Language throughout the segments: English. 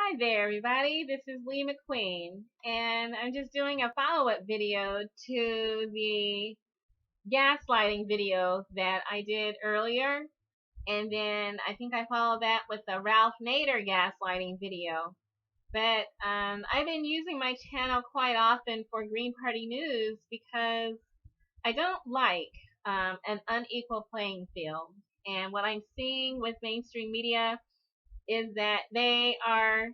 Hi there, everybody. This is Lee McQueen, and I'm just doing a follow-up video to the gaslighting video that I did earlier, and then I think I followed that with the Ralph Nader gaslighting video. But I've been using my channel quite often for Green Party news because I don't like an unequal playing field. And what I'm seeing with mainstream media is that they are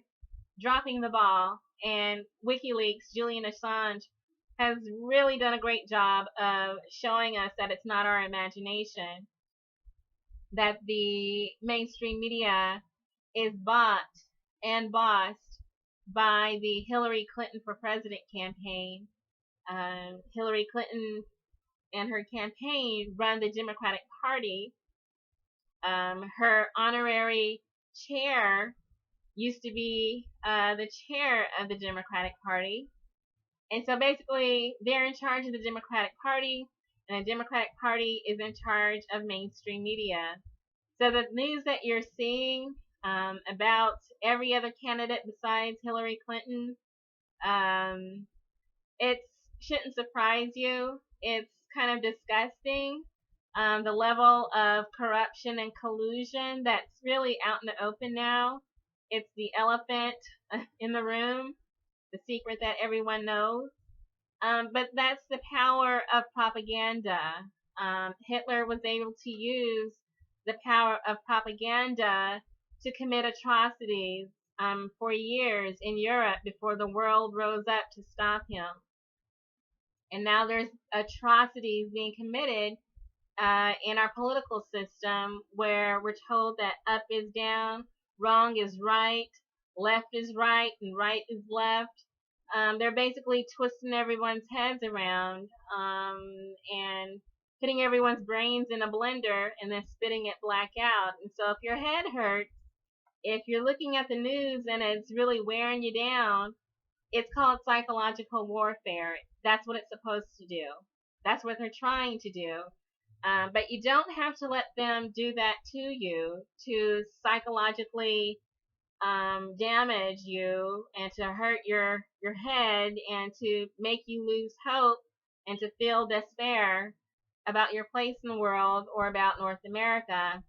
dropping the ball, and WikiLeaks, Julian Assange, has really done a great job of showing us that it's not our imagination, that the mainstream media is bought and bossed by the Hillary Clinton for President campaign. Hillary Clinton and her campaign run the Democratic Party. Her honorary chair used to be the chair of the Democratic Party. And so basically, they're in charge of the Democratic Party, and the Democratic Party is in charge of mainstream media. So the news that you're seeing about every other candidate besides Hillary Clinton, it shouldn't surprise you. It's kind of disgusting. The level of corruption and collusion that's really out in the open now. It's the elephant in the room, the secret that everyone knows. But that's the power of propaganda. Hitler was able to use the power of propaganda to commit atrocities for years in Europe before the world rose up to stop him. And now there's atrocities being committed in our political system where we're told that up is down, wrong is right, left is right, and right is left. They're basically twisting everyone's heads around and putting everyone's brains in a blender and then spitting it black out. And so if your head hurts, if you're looking at the news and it's really wearing you down, it's called psychological warfare. That's what it's supposed to do. That's what they're trying to do. But you don't have to let them do that to you to psychologically damage you and to hurt your head and to make you lose hope and to feel despair about your place in the world or about North America.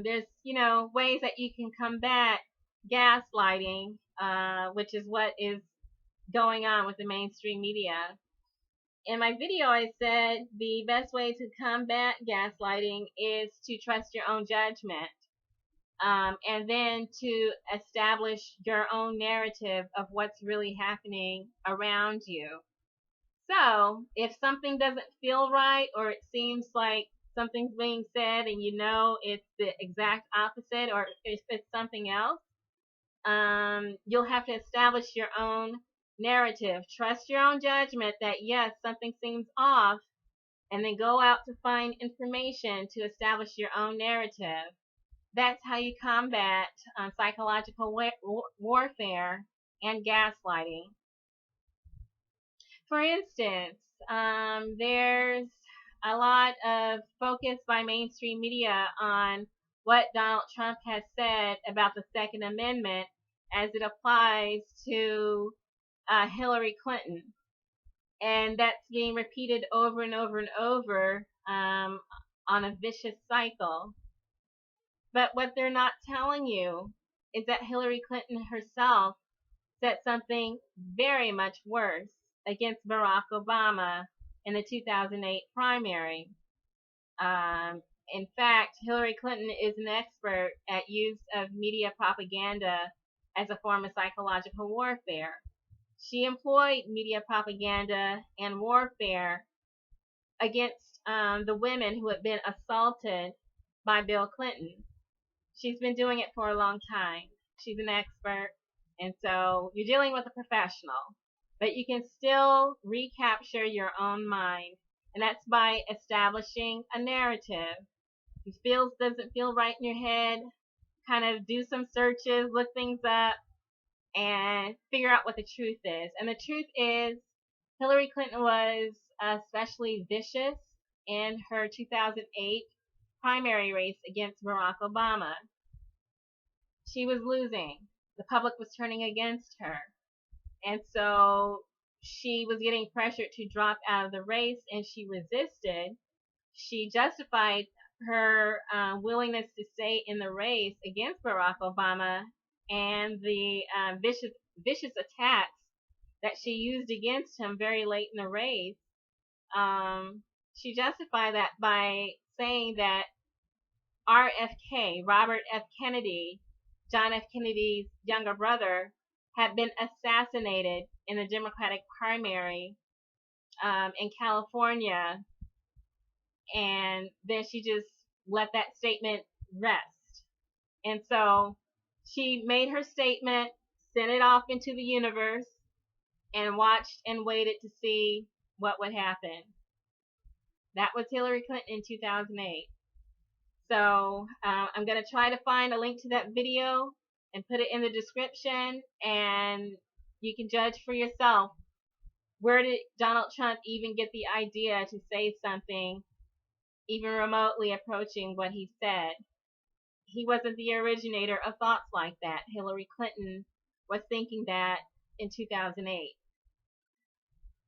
There's ways that you can combat gaslighting, which is what is going on with the mainstream media. In my video, I said the best way to combat gaslighting is to trust your own judgment, and then to establish your own narrative of what's really happening around you. So, if something doesn't feel right, or it seems like something's being said and you know it's the exact opposite, or if it's something else, you'll have to establish your own narrative. Trust your own judgment that yes, something seems off, and then go out to find information to establish your own narrative. That's how you combat psychological warfare and gaslighting. For instance, there's a lot of focus by mainstream media on what Donald Trump has said about the Second Amendment as it applies to Hillary Clinton. And that's being repeated over and over and over on a vicious cycle. But what they're not telling you is that Hillary Clinton herself said something very much worse against Barack Obama in the 2008 primary. In fact, Hillary Clinton is an expert at use of media propaganda as a form of psychological warfare. She employed media propaganda and warfare against the women who had been assaulted by Bill Clinton. She's been doing it for a long time. She's an expert, and so you're dealing with a professional, but you can still recapture your own mind, and that's by establishing a narrative. If it doesn't feel right in your head, kind of do some searches, look things up, and figure out what the truth is. And the truth is, Hillary Clinton was especially vicious in her 2008 primary race against Barack Obama. she was losing. The public was turning against her. And so she was getting pressured to drop out of the race, and she resisted. She justified her willingness to stay in the race against Barack Obama and the vicious attacks that she used against him very late in the race. She justified that by saying that RFK, Robert F. Kennedy, John F. Kennedy's younger brother, had been assassinated in the Democratic primary in California. And then she just let that statement rest. And so she made her statement, sent it off into the universe, and watched and waited to see what would happen. That was Hillary Clinton in 2008. So I'm going to try to find a link to that video and put it in the description, and you can judge for yourself. Where did Donald Trump even get the idea to say something even remotely approaching what he said? He wasn't the originator of thoughts like that. Hillary Clinton was thinking that in 2008.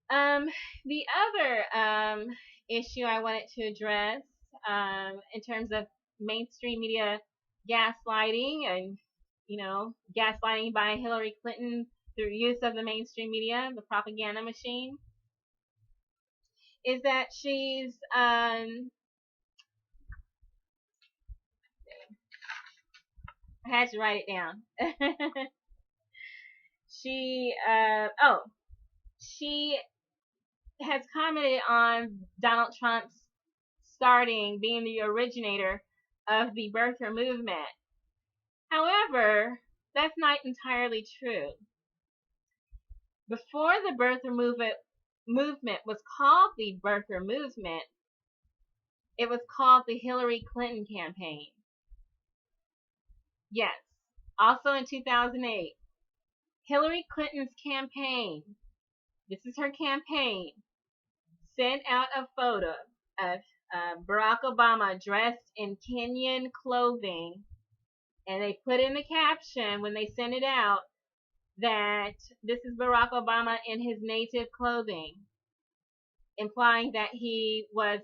The other issue I wanted to address in terms of mainstream media gaslighting and, gaslighting by Hillary Clinton through use of the mainstream media, the propaganda machine, is that she's I had to write it down. She has commented on Donald Trump's being the originator of the birther movement. However, that's not entirely true. Before the birther movement was called the birther movement, it was called the Hillary Clinton campaign. Yes, also in 2008, Hillary Clinton's campaign, this is her campaign, sent out a photo of Barack Obama dressed in Kenyan clothing, and they put in the caption when they sent it out that this is Barack Obama in his native clothing, implying that he was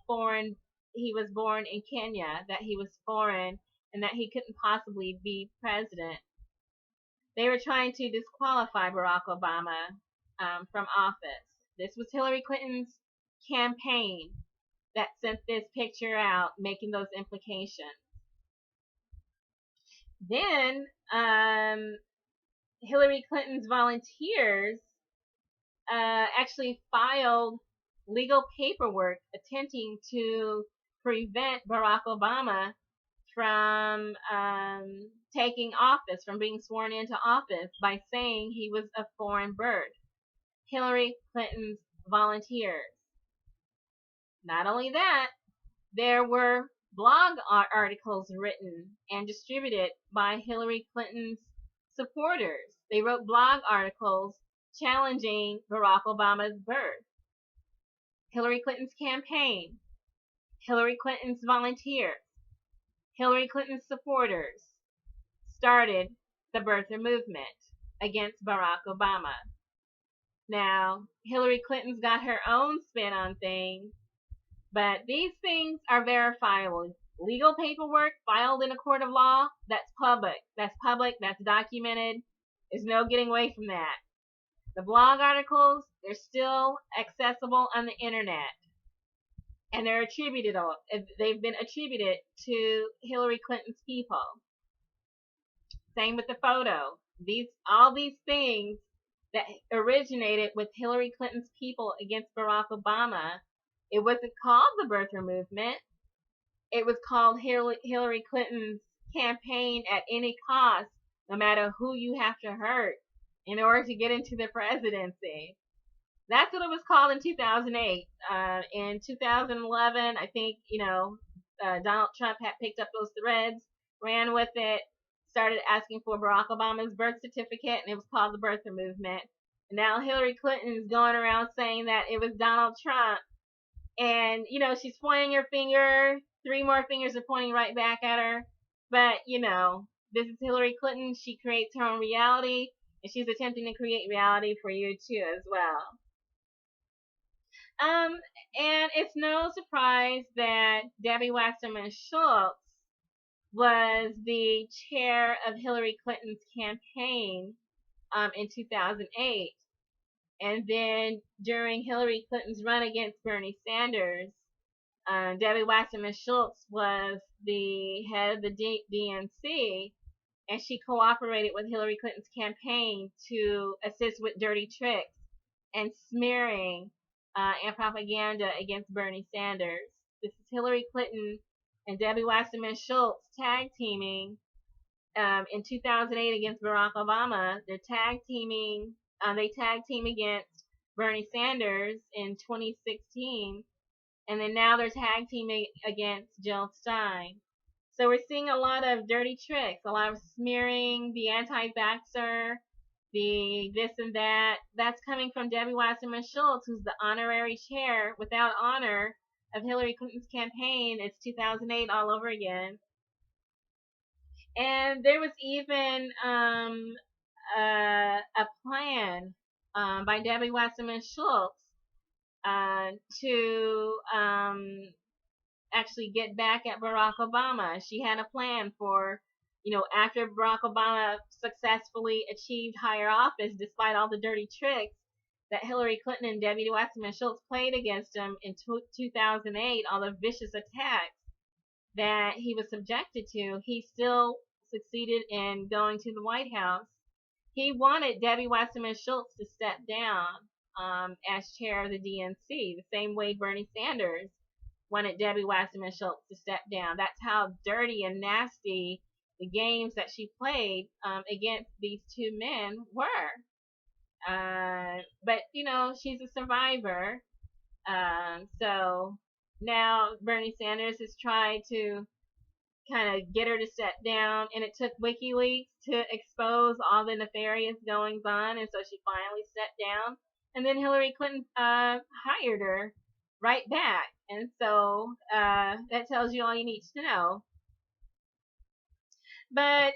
born in Kenya, that he was foreign, and that he couldn't possibly be president. They were trying to disqualify Barack Obama from office. This was Hillary Clinton's campaign that sent this picture out, making those implications. Then Hillary Clinton's volunteers actually filed legal paperwork attempting to prevent Barack Obama from taking office, from being sworn into office, by saying he was of foreign birth. Hillary Clinton's volunteers. Not only that, there were blog articles written and distributed by Hillary Clinton's supporters. They wrote blog articles challenging Barack Obama's birth. Hillary Clinton's campaign, Hillary Clinton's volunteers, Hillary Clinton's supporters started the birther movement against Barack Obama. Now, Hillary Clinton's got her own spin on things, but these things are verifiable. Legal paperwork filed in a court of law, that's public. That's documented. There's no getting away from that. The blog articles, they're still accessible on the internet. And they've been attributed to Hillary Clinton's people. Same with the photo. All these things that originated with Hillary Clinton's people against Barack Obama, it wasn't called the birther movement. It was called Hillary Clinton's campaign at any cost, no matter who you have to hurt in order to get into the presidency. That's what it was called in 2008. In 2011, I think, Donald Trump had picked up those threads, ran with it, started asking for Barack Obama's birth certificate, and it was called the birther movement. And now Hillary Clinton is going around saying that it was Donald Trump. And, she's pointing her finger. 3 more fingers are pointing right back at her. But, this is Hillary Clinton. She creates her own reality, and she's attempting to create reality for you too as well. And it's no surprise that Debbie Wasserman Schultz was the chair of Hillary Clinton's campaign in 2008. And then during Hillary Clinton's run against Bernie Sanders, Debbie Wasserman Schultz was the head of the DNC, and she cooperated with Hillary Clinton's campaign to assist with dirty tricks and smearing and propaganda against Bernie Sanders. This is Hillary Clinton and Debbie Wasserman Schultz tag teaming in 2008 against Barack Obama. They're tag teaming. They tag team against Bernie Sanders in 2016, and then now they're tag teaming against Jill Stein. So we're seeing a lot of dirty tricks, a lot of smearing, the anti-vaxxer, the this and that. That's coming from Debbie Wasserman Schultz, who's the honorary chair without honor of Hillary Clinton's campaign. It's 2008 all over again. And there was even a plan by Debbie Wasserman Schultz to actually get back at Barack Obama. She had a plan for, after Barack Obama successfully achieved higher office despite all the dirty tricks that Hillary Clinton and Debbie Wasserman Schultz played against him in 2008, all the vicious attacks that he was subjected to, he still succeeded in going to the White House. He wanted Debbie Wasserman Schultz to step down as chair of the DNC, the same way Bernie Sanders wanted Debbie Wasserman Schultz to step down. That's how dirty and nasty the games that she played against these two men were. But, she's a survivor. So now Bernie Sanders has tried to kind of get her to step down, and it took WikiLeaks to expose all the nefarious goings on, and so she finally stepped down. And then Hillary Clinton hired her right back, and so that tells you all you need to know. But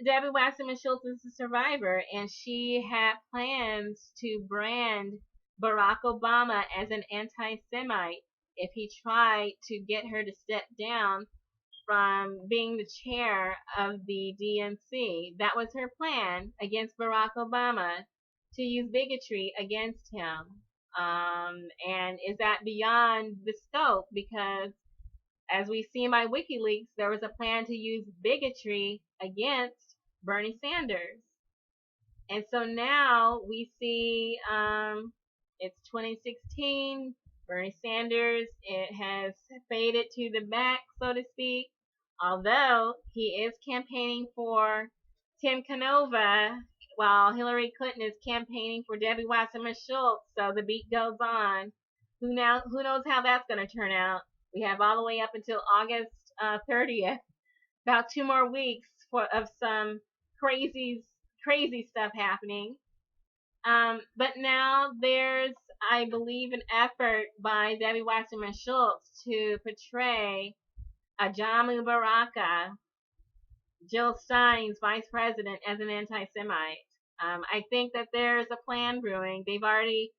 Debbie Wasserman Schultz is a survivor, and she had plans to brand Barack Obama as an anti-Semite if he tried to get her to step down from being the chair of the DNC. That was her plan against Barack Obama, to use bigotry against him. And is that beyond the scope? Because as we see by WikiLeaks, there was a plan to use bigotry against Bernie Sanders. And so now we see it's 2016. Bernie Sanders, it has faded to the back, so to speak, although he is campaigning for Tim Canova while Hillary Clinton is campaigning for Debbie Wasserman Schultz. So the beat goes on. Who knows how that's going to turn out? We have all the way up until August 30th, about 2 more weeks of some crazy stuff happening. But now there's, I believe, an effort by Debbie Wasserman Schultz to portray Ajamu Baraka, Jill Stein's vice president, as an anti-Semite. I think that there's a plan brewing. They've already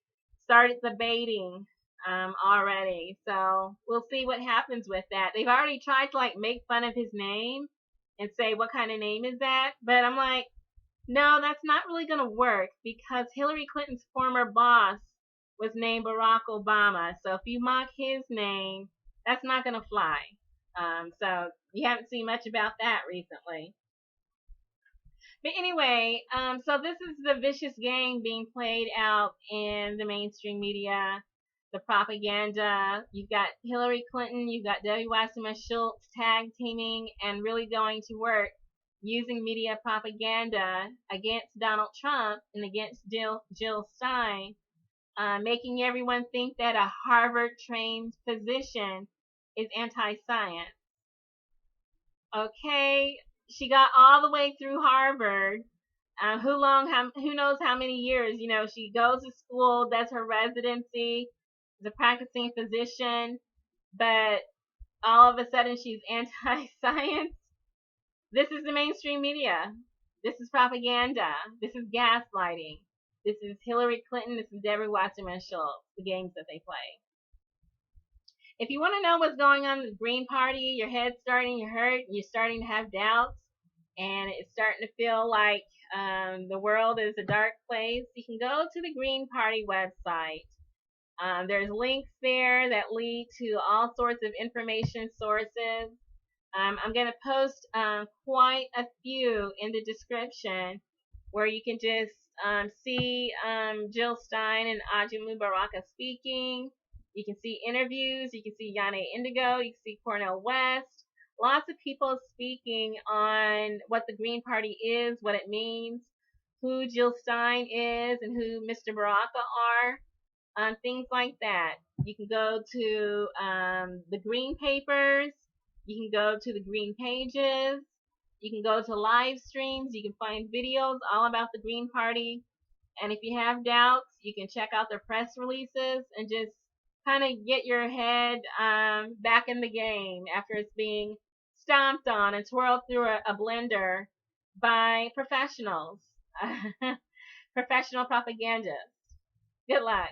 started the baiting already. So we'll see what happens with that. They've already tried to make fun of his name and say, what kind of name is that? But I'm like, no, that's not really going to work, because Hillary Clinton's former boss was named Barack Obama. So if you mock his name, that's not going to fly. So you haven't seen much about that recently. But anyway, so this is the vicious game being played out in the mainstream media, the propaganda. You've got Hillary Clinton, you've got Debbie Wasserman Schultz tag teaming and really going to work using media propaganda against Donald Trump and against Jill Stein, making everyone think that a Harvard-trained physician is anti-science. Okay, she got all the way through Harvard. Who knows how many years? She goes to school, does her residency, is a practicing physician, but all of a sudden she's anti-science. This is the mainstream media. This is propaganda. This is gaslighting. This is Hillary Clinton. This is Deborah Wasserman Schultz, the games that they play. If you want to know what's going on in the Green Party, your head's starting to hurt, you're starting to have doubts, and it's starting to feel like the world is a dark place, you can go to the Green Party website. There's links there that lead to all sorts of information sources. I'm going to post quite a few in the description where you can just see Jill Stein and Ajamu Baraka speaking. You can see interviews. You can see Yane Indigo. You can see Cornel West. Lots of people speaking on what the Green Party is, what it means, who Jill Stein is, and who Mr. Baraka are. Things like that. You can go to the Green Papers. You can go to the Green Pages. You can go to live streams. You can find videos all about the Green Party. And if you have doubts, you can check out their press releases and just kind of get your head back in the game after it's being stomped on and twirled through a blender by professionals, professional propagandists. Good luck.